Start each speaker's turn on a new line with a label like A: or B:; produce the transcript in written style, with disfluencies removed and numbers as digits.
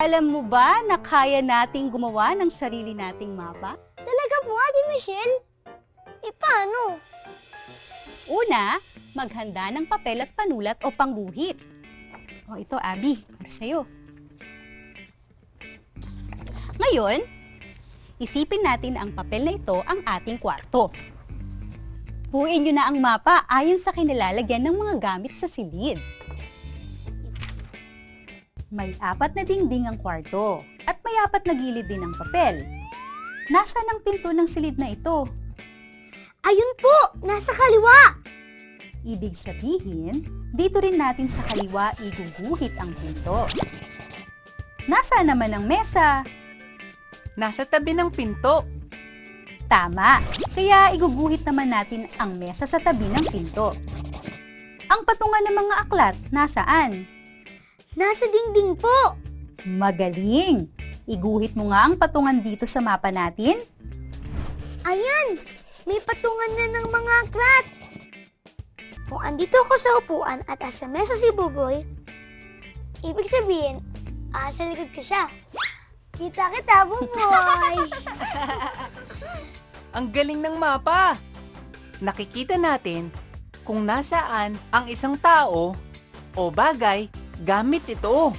A: Alam mo ba na kaya nating gumawa ng sarili nating mapa?
B: Talaga po, Ate Michelle? Paano?
A: Una, maghanda ng papel at panulat o pangguhit. O ito, Abby, para sa'yo. Ngayon, isipin natin ang papel na ito ang ating kwarto. Buuin nyo na ang mapa ayon sa kinilalagyan ng mga gamit sa silid. May 4 na dingding ang kwarto at may 4 na gilid din ang papel. Nasaan ang pinto ng silid na ito?
B: Ayun po, nasa kaliwa.
A: Ibig sabihin, dito rin natin sa kaliwa iguguhit ang pinto. Nasaan naman ang mesa?
C: Nasa tabi ng pinto.
A: Tama, kaya iguguhit naman natin ang mesa sa tabi ng pinto. Ang patungan ng mga aklat, nasaan?
B: Nasa dingding po.
A: Magaling! Iguhit mo nga ang patungan dito sa mapa natin.
B: Ayan, may patungan na ng mga aklat. Kung andito ako sa upuan at asa mesa si Buboy, ibig sabihin, sa likod ko siya. Kita, Buboy!
C: Ang galing ng mapa! Nakikita natin kung nasaan ang isang tao o bagay gamit ito.